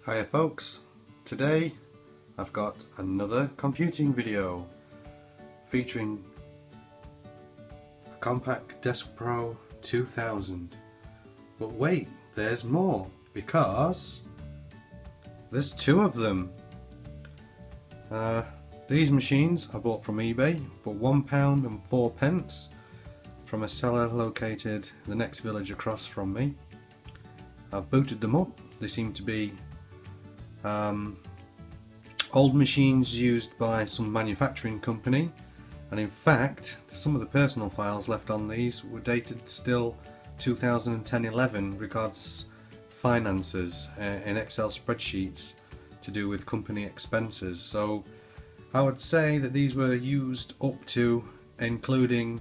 Hiya folks, today I've got another computing video featuring a Compaq Deskpro 2000. But wait, there's more, because there's two of them. These machines I bought from eBay for £1.04 from a seller located the next village across from me. I've booted them up. They seem to be old machines used by some manufacturing company, and in fact some of the personal files left on these were dated still 2010-11 regards finances in Excel spreadsheets to do with company expenses. So I would say that these were used up to including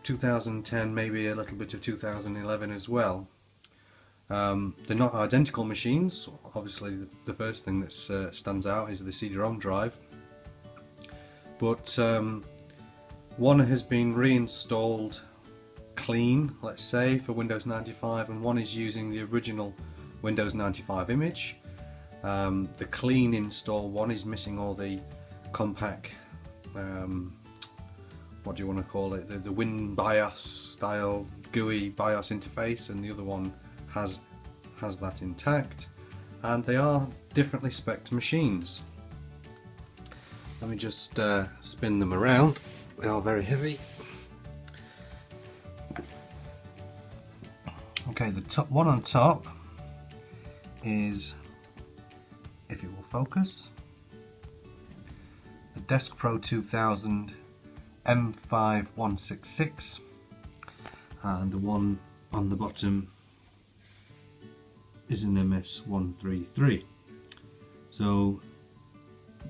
2010, maybe a little bit of 2011 as well. They're not identical machines. Obviously the first thing that stands out is the CD-ROM drive, but one has been reinstalled clean, let's say, for Windows 95, and one is using the original Windows 95 image. The clean install one is missing all the Compaq, what do you want to call it, the WinBIOS style GUI BIOS interface, and the other one has that intact, and they are differently spec'd machines. Let me just spin them around. They are very heavy. Okay, the top one on top is, if it will focus, the Deskpro 2000 M5166, and the one on the bottom is an MS133. So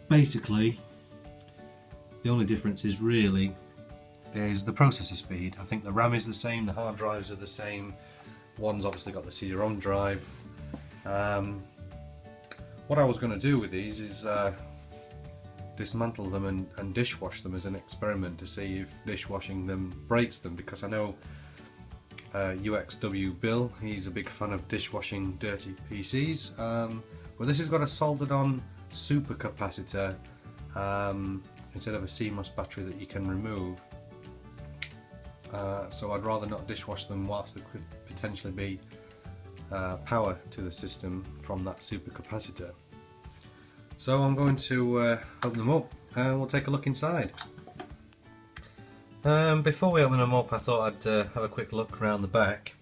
basically the only difference is the processor speed. I think the RAM is the same, the hard drives are the same. One's obviously got the CD-ROM drive. What I was going to do with these is dismantle them and dishwash them as an experiment to see if dishwashing them breaks them, because I know UXW Bill, he's a big fan of dishwashing dirty PCs. Well, this has got a soldered on supercapacitor instead of a CMOS battery that you can remove. So I'd rather not dishwash them whilst there could potentially be power to the system from that supercapacitor. So I'm going to open them up and we'll take a look inside. Before we open them up, I thought I'd have a quick look around the back.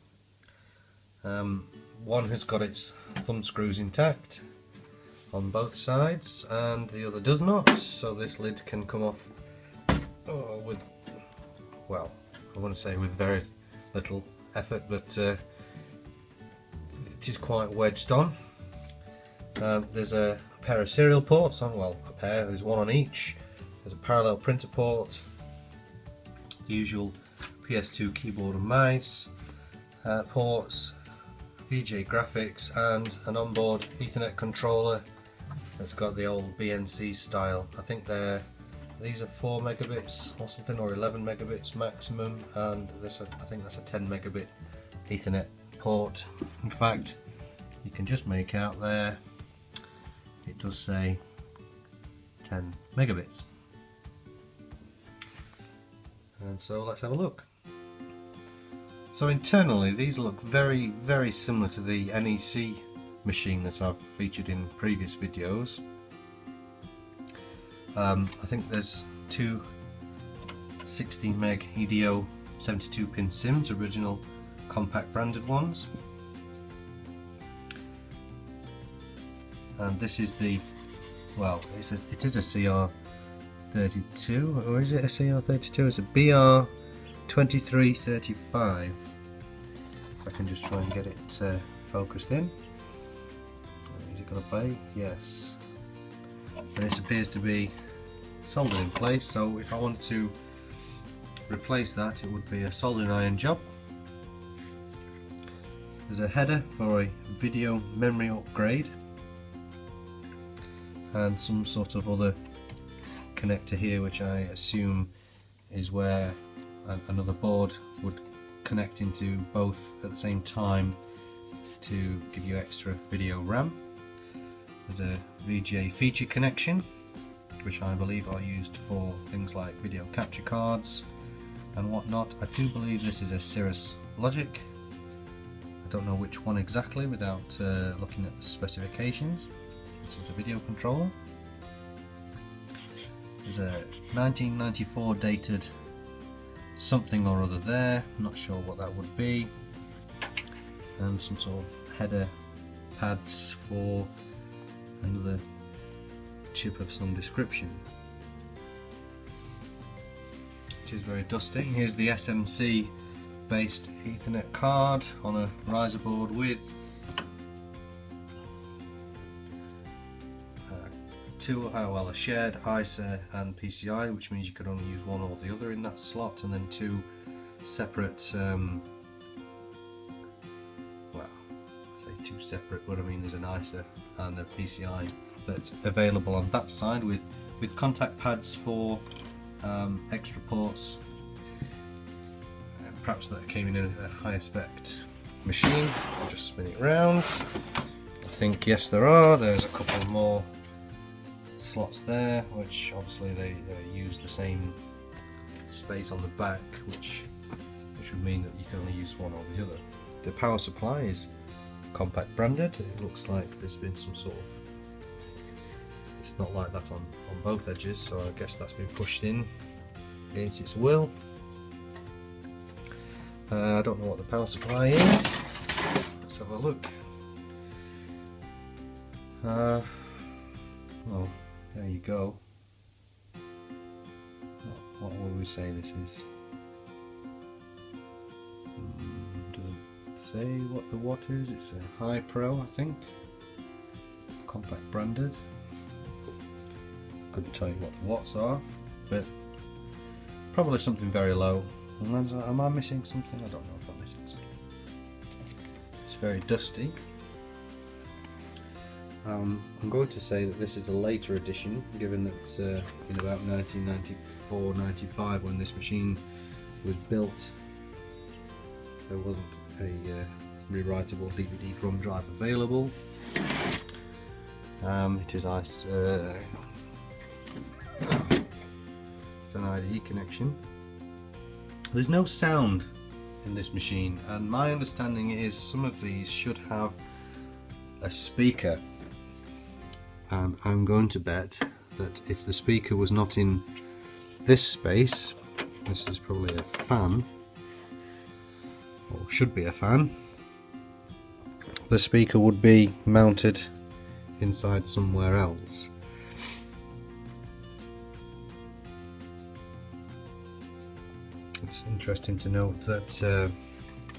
One has got its thumb screws intact on both sides and the other does not, so this lid can come off with, well, I want to say with very little effort, but it is quite wedged on. There's a pair of serial ports on, well, a pair, there's one on each. There's a parallel printer port, the usual PS2 keyboard and mouse ports, VGA graphics, and an onboard Ethernet controller that's got the old BNC style. I think these are 4 megabits or something, or 11 megabits maximum, and I think that's a 10 megabit Ethernet port. In fact, you can just make out there, it does say 10 megabits. And so let's have a look. So internally these look very, very similar to the NEC machine that I've featured in previous videos. I think there's two 16 meg EDO 72 pin SIMs, original Compaq branded ones. And this is the, well, it is a CR32, or is it a CR32? It's a BR2335. If I can just try and get it focused in. Is it going to play? Yes. And this appears to be soldered in place, so if I wanted to replace that, it would be a soldering iron job. There's a header for a video memory upgrade, and some sort of other connector here, which I assume is where another board would connect into both at the same time to give you extra video RAM. There's a VGA feature connection, which I believe are used for things like video capture cards and whatnot. I do believe this is a Cirrus Logic. I don't know which one exactly without looking at the specifications. This is the video controller. There's a 1994 dated something or other there, not sure what that would be, and some sort of header pads for another chip of some description. It is very dusty. Here's the SMC based Ethernet card on a riser board with a shared ISA and PCI, which means you could only use one or the other in that slot, and then two separate, well, I say two separate, but I mean there's an ISA and a PCI that's available on that side with contact pads for extra ports. Perhaps that came in a higher spec machine. I'll just spin it round. I think yes there are. There's a couple more slots there, which obviously they use the same space on the back, which would mean that you can only use one or the other. The power supply is Compaq branded. It looks like there's been some sort of, it's not like that on both edges, so I guess that's been pushed in against its will. I don't know what the power supply is. Let's have a look. Well, there you go. What would we say this is? Does it say what the watt is? It's a High Pro, I think. Compaq branded. Couldn't tell you what the watts are, but probably something very low. Am I missing something? I don't know if I'm missing something. It's very dusty. I'm going to say that this is a later edition, given that in about 1994-95, when this machine was built, there wasn't a rewritable DVD drum drive available. It is it's an IDE connection. There's no sound in this machine, and my understanding is some of these should have a speaker. And I'm going to bet that if the speaker was not in this space, this is probably a fan, or should be a fan, the speaker would be mounted inside somewhere else. It's interesting to note that spin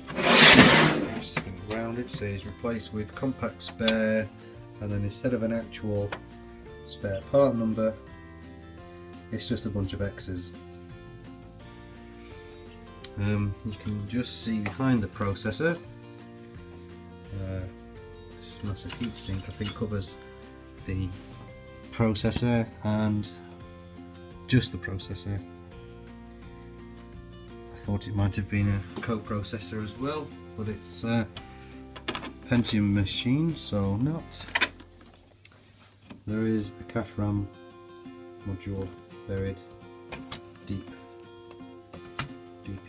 it round, it says replace with Compaq spare, and then instead of an actual spare part number, it's just a bunch of X's. You can just see behind the processor, this massive heatsink I think covers the processor and just the processor. I thought it might have been a co-processor as well, but it's a Pentium machine, so not. There is a cache RAM module buried deep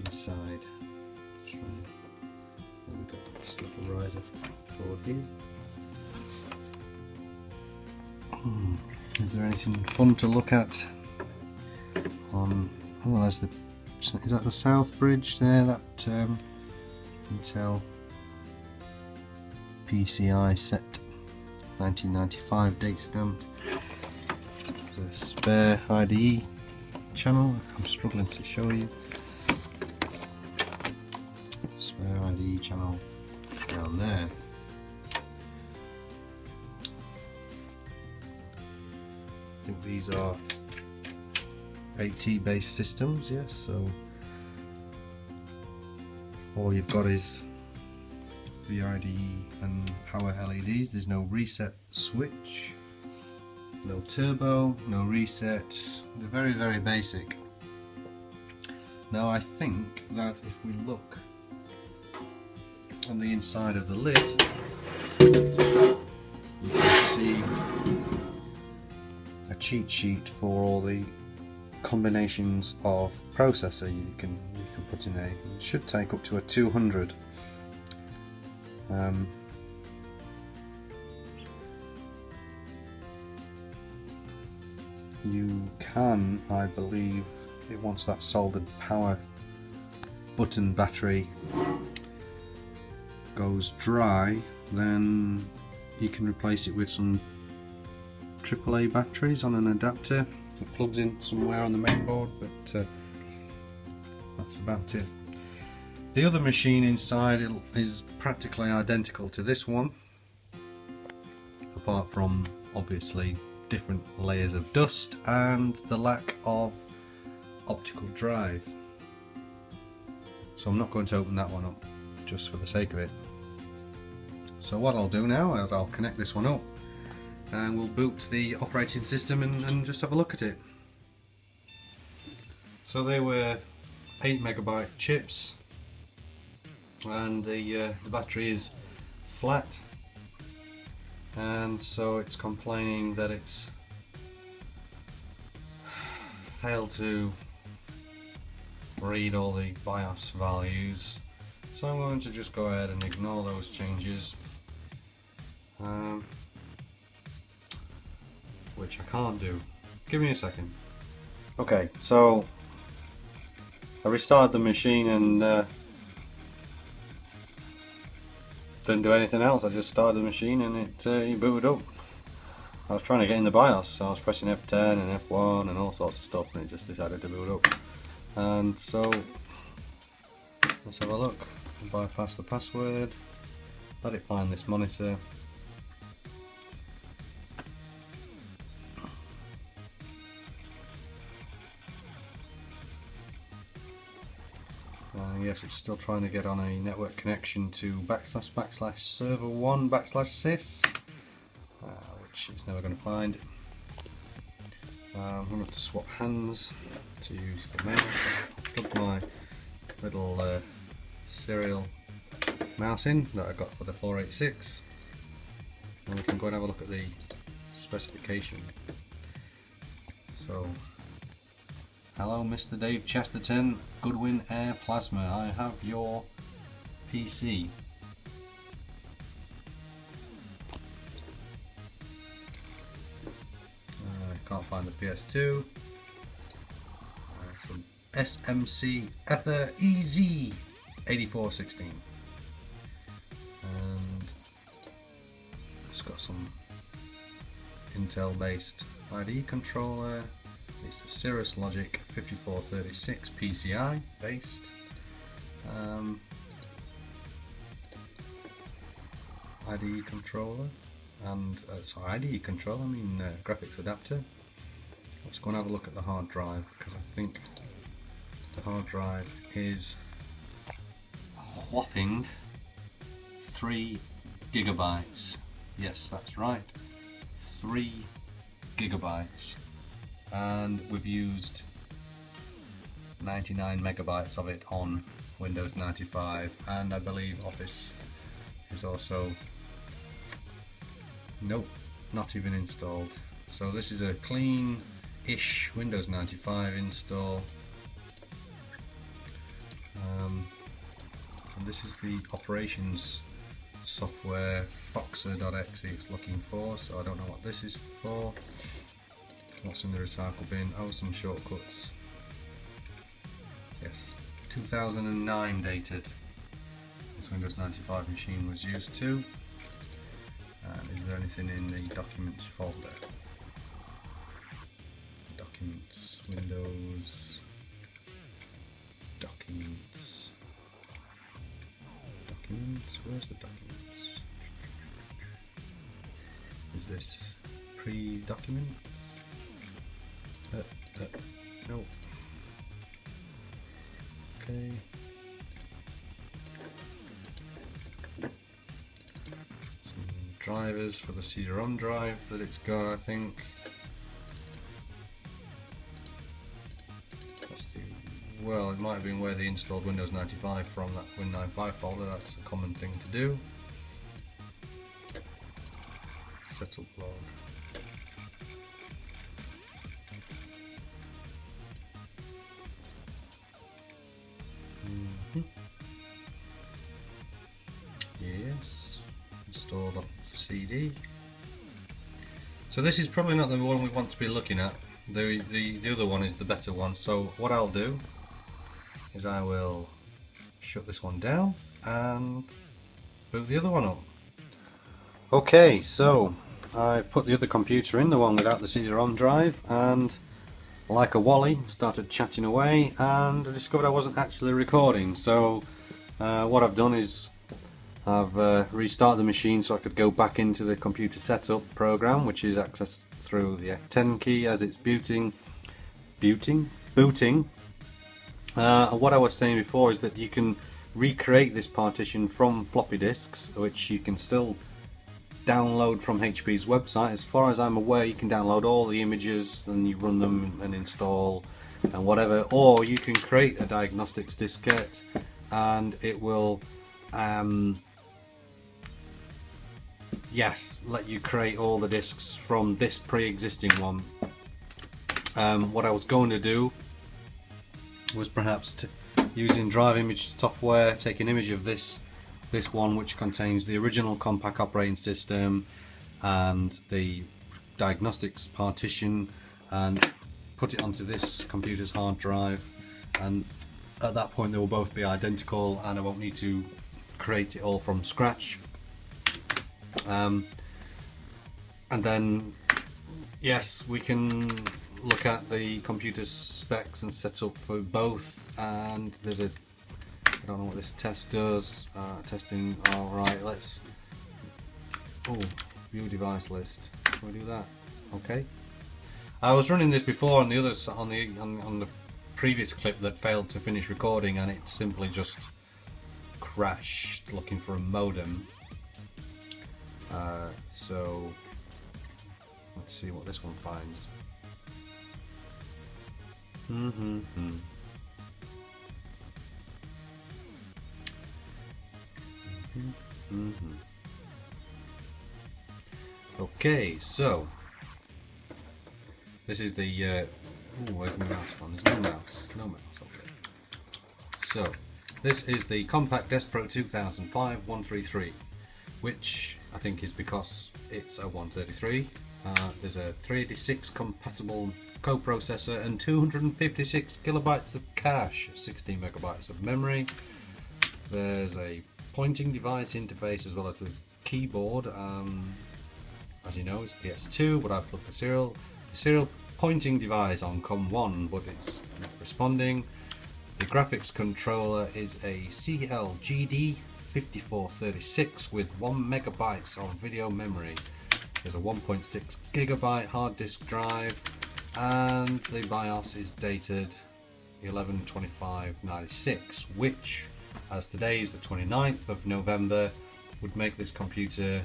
inside. We've got this little riser board here. Is there anything fun to look at on? Oh, there's the. Is that the South Bridge there? That Intel PCI set 1995 date stamped. There's a spare IDE channel. I'm struggling to show you. Spare IDE channel down there. I think these are AT based systems, yes, so all you've got is the IDE and power LEDs. There's no reset switch, no turbo, no reset. They're very, very basic. Now I think that if we look on the inside of the lid, you can see cheat sheet for all the combinations of processor you can put in a. It should take up to a 200. You can, I believe, once that soldered power button battery goes dry, then you can replace it with some AAA batteries on an adapter. It plugs in somewhere on the main board, but that's about it. The other machine inside is practically identical to this one, apart from obviously different layers of dust and the lack of optical drive. So I'm not going to open that one up just for the sake of it. So what I'll do now is I'll connect this one up and we'll boot the operating system and just have a look at it. So they were 8 megabyte chips, and the battery is flat, and so it's complaining that it's failed to read all the BIOS values. So I'm going to just go ahead and ignore those changes, which I can't do. Give me a second. Okay, so I restarted the machine and didn't do anything else. I just started the machine and it booted up. I was trying to get in the BIOS, so I was pressing F10 and F1 and all sorts of stuff, and it just decided to boot up. And so let's have a look. Bypass the password, let it find this monitor. Yes, it's still trying to get on a network connection to //server1/sys, which it's never going to find. I'm going to have to swap hands to use the mouse. Plug my little serial mouse in that I got for the 486, and we can go and have a look at the specification. So, hello Mr. Dave Chesterton, Goodwin Air Plasma, I have your PC. Can't find the PS2. Some SMC Ether EZ 8416. And it's got some Intel based IDE controller. It's a Cirrus Logic 5436 PCI based. IDE controller and IDE controller, I mean graphics adapter. Let's go and have a look at the hard drive, because I think the hard drive is a whopping 3 gigabytes. Yes, that's right, 3 gigabytes. And we've used 99 megabytes of it on Windows 95, and I believe Office is also, nope, not even installed. So this is a clean-ish Windows 95 install, and this is the operations software foxer.exe it's looking for, so I don't know what this is for. What's in the recycle bin? Oh, some shortcuts. Yes, 2009 dated. This Windows 95 machine was used to. And is there anything in the documents folder? Documents, Windows, documents, where's the documents? Is this pre-document? No. Okay. Some drivers for the CD-ROM drive that it's got, I think. That's the, well, it might have been where they installed Windows 95 from that Win95 folder. That's a common thing to do. Setup log. Yes, install the CD. So this is probably not the one we want to be looking at. The other one is the better one. So what I'll do is I will shut this one down and boot the other one up. Okay, so I put the other computer in, the one without the CD-ROM drive, and like a wally started chatting away, and I discovered I wasn't actually recording. So what I've done is I've restarted the machine so I could go back into the computer setup program, which is accessed through the F10 key as it's booting. What I was saying before is that you can recreate this partition from floppy disks, which you can still download from HP's website. As far as I'm aware, you can download all the images and you run them and install and whatever, or you can create a diagnostics diskette and it will let you create all the disks from this pre-existing one. What I was going to do was perhaps using drive image software, take an image of this one, which contains the original Compaq operating system and the diagnostics partition, and put it onto this computer's hard drive, and at that point they will both be identical and I won't need to create it all from scratch. And then yes, we can look at the computer specs and set up for both, and there's a, I don't know what this test does. Testing. All right, let's. Oh, view device list. Can we do that? Okay. I was running this before on the others on the previous clip that failed to finish recording, and it simply just crashed looking for a modem. So let's see what this one finds. Okay, so this is the where's my mouse gone? There's no mouse. Okay. So this is the Compaq Deskpro 2005 133, which I think is because it's a 133. There's a 386 compatible coprocessor and 256 kilobytes of cache, 16 megabytes of memory. There's a pointing device interface as well as the keyboard. As you know, it's PS2, but I've plugged the serial pointing device on COM1, but it's not responding. The graphics controller is a CLGD 5436 with 1 megabytes of video memory. There's a 1.6 gigabyte hard disk drive, and the BIOS is dated 11/25/96, which, as today is the 29th of November, would make this computer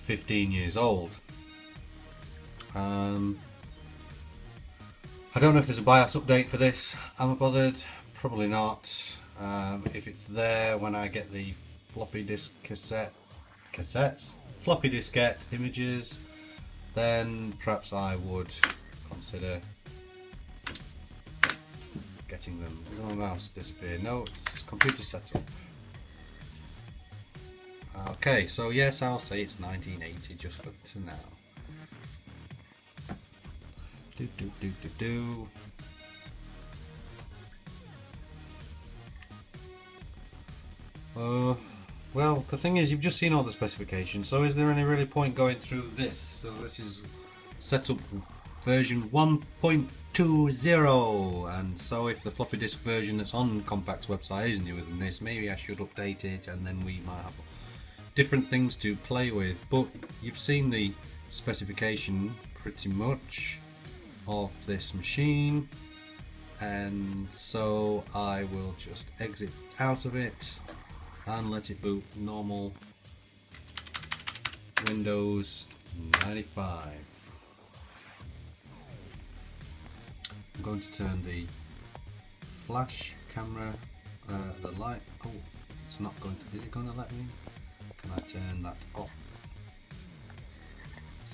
15 years old. I don't know if there's a BIOS update for this. Am I bothered? Probably not. If it's there when I get the floppy disk floppy diskette images, then perhaps I would consider getting them. Does my mouse disappear? No, it's computer setup. Okay, so yes, I'll say it's 1980 just for now. Well, the thing is, you've just seen all the specifications, so is there any really point going through this? So this is setup version 1.20, and so if the floppy disk version that's on Compaq's website is newer than this, maybe I should update it, and then we might have different things to play with. But you've seen the specification pretty much of this machine, and so I will just exit out of it and let it boot normal Windows 95. I'm going to turn the flash camera, the light. Oh, it's not going to. Is it going to let me? Can I turn that off?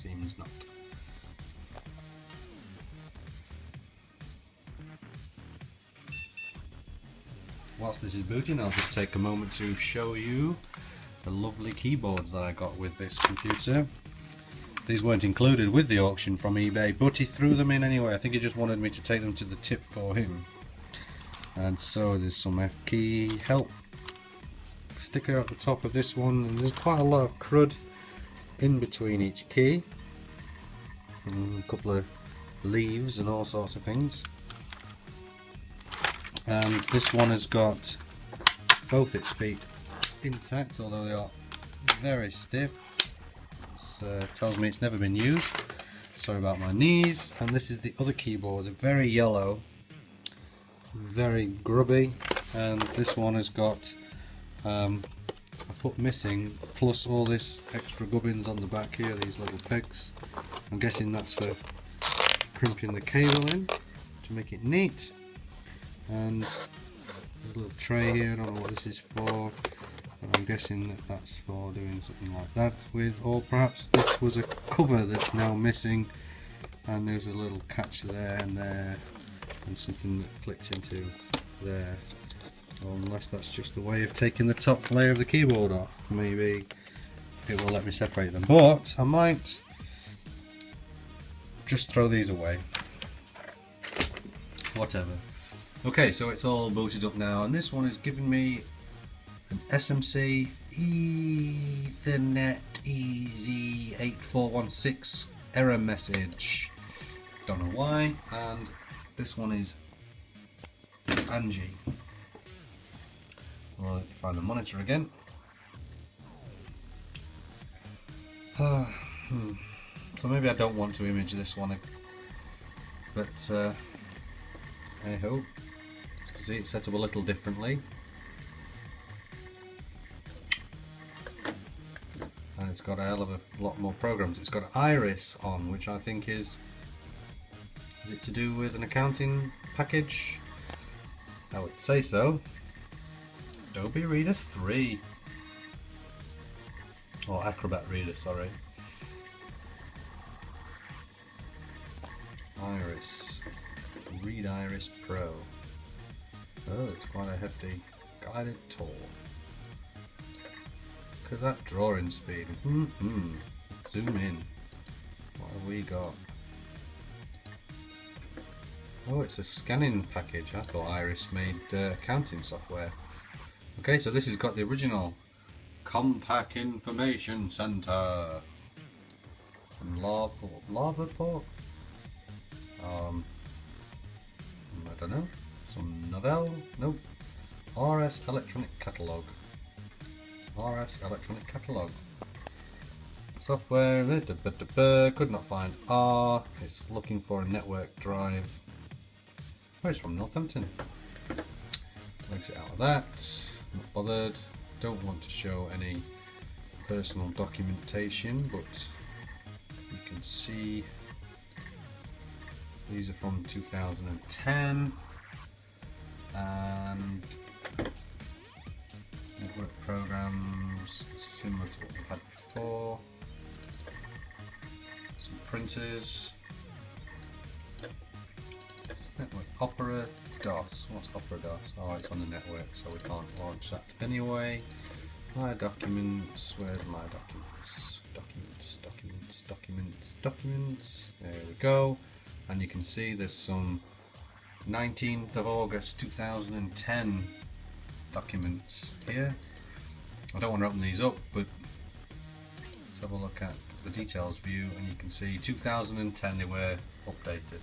Seems not. whilst this is booting, I'll just take a moment to show you the lovely keyboards that I got with this computer. These weren't included with the auction from eBay, but he threw them in anyway. I think he just wanted me to take them to the tip for him. And so there's some F key help sticker at the top of this one, and there's quite a lot of crud in between each key. And a couple of leaves and all sorts of things. And this one has got both its feet intact, although they are very stiff. Tells me it's never been used. Sorry about my knees. And this is the other keyboard, they're very yellow, very grubby, and this one has got a foot missing, plus all this extra gubbins on the back here, these little pegs. I'm guessing that's for crimping the cable in to make it neat. And there's a little tray here, I don't know what this is for. I'm guessing that that's for doing something like that with, or perhaps this was a cover that's now missing, and there's a little catch there and there, and something that clicks into there. Or unless that's just a way of taking the top layer of the keyboard off, maybe it will let me separate them. But I might just throw these away. Whatever. Okay, so it's all booted up now, and this one is giving me an SMC Ethernet EZ8416 error message. Don't know why. And this one is Angie. Well, find the monitor again. So maybe I don't want to image this one, but hey ho. See, it's set up a little differently. And it's got a hell of a lot more programs. It's got Iris on, which I think is it to do with an accounting package? I would say so. Adobe Reader 3. Or Acrobat Reader, sorry. Iris. Read Iris Pro. Oh, it's quite a hefty guided tool. Look at that drawing speed. Zoom in. What have we got? Oh, it's a scanning package. I thought Iris made accounting software. Okay, so this has got the original Compaq Information Center. Some lava port. I don't know. Some Novell? Nope. RS Electronic Catalog. RS Electronic Catalog. Software, could not find R. It's looking for a network drive. Oh, it's from Northampton. Exit out of that. Not bothered. Don't want to show any personal documentation, but you can see these are from 2010. And network programs similar to what we've had before. Some printers. Network Opera DOS. What's Opera DOS? Oh, it's on the network, so we can't launch that anyway. My documents. Where's my documents? Documents. There we go. And you can see there's some 19th of August 2010 documents here. I don't want to open these up, but let's have a look at the details view, and you can see 2010 they were updated.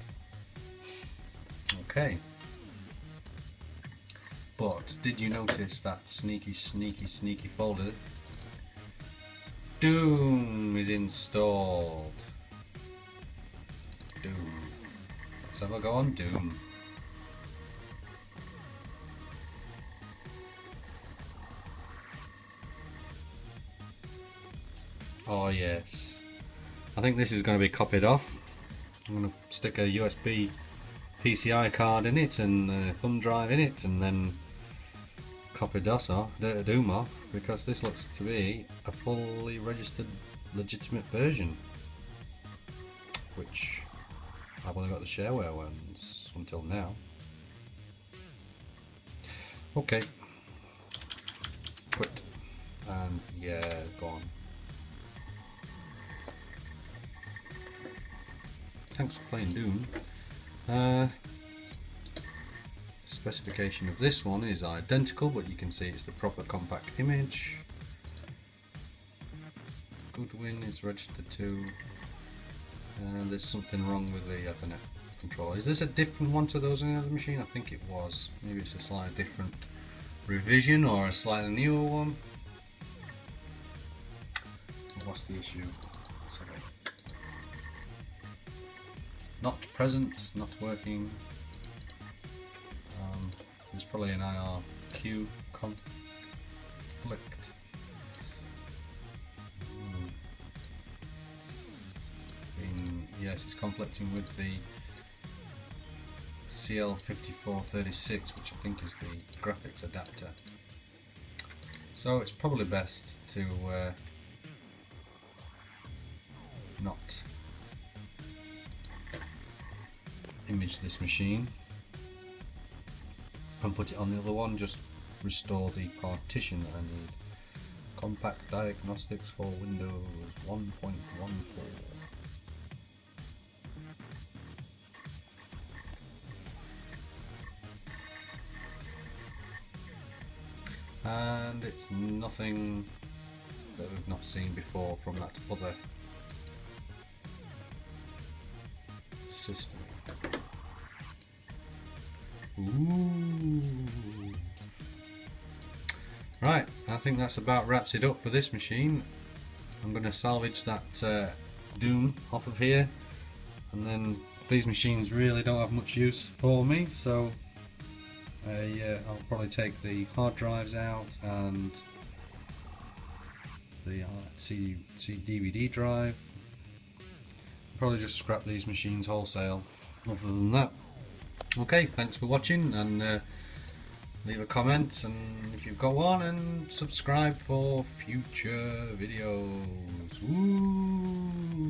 Okay. But did you notice that sneaky folder? Doom is installed. Doom. Let's have a go on Doom. Oh yes. I think this is going to be copied off. I'm going to stick a USB PCI card in it and a thumb drive in it, and then copy Doom off, because this looks to be a fully registered legitimate version, which I've only got the shareware ones until now. Okay. Quit. And yeah, gone. Thanks for playing Doom. Specification of this one is identical, but you can see it's the proper Compaq image. Goodwin is registered to, and there's something wrong with the Ethernet controller. Is this a different one to those in the other machine? I think it was. Maybe it's a slightly different revision or a slightly newer one. What's the issue? Let's have a look. Not present, not working. There's probably an IRQ conflict. Yes, it's conflicting with the CL5436, which I think is the graphics adapter. So it's probably best to not image this machine and put it on the other one, just restore the partition that I need. Compaq Diagnostics for Windows 1.14. And it's nothing that we've not seen before from that other system. Ooh. Right, I think that's about wraps it up for this machine. I'm going to salvage that Doom off of here, and then these machines really don't have much use for me, so I'll probably take the hard drives out and the DVD drive. Probably just scrap these machines wholesale. Other than that, okay, thanks for watching, and leave a comment and if you've got one, and subscribe for future videos. Woo!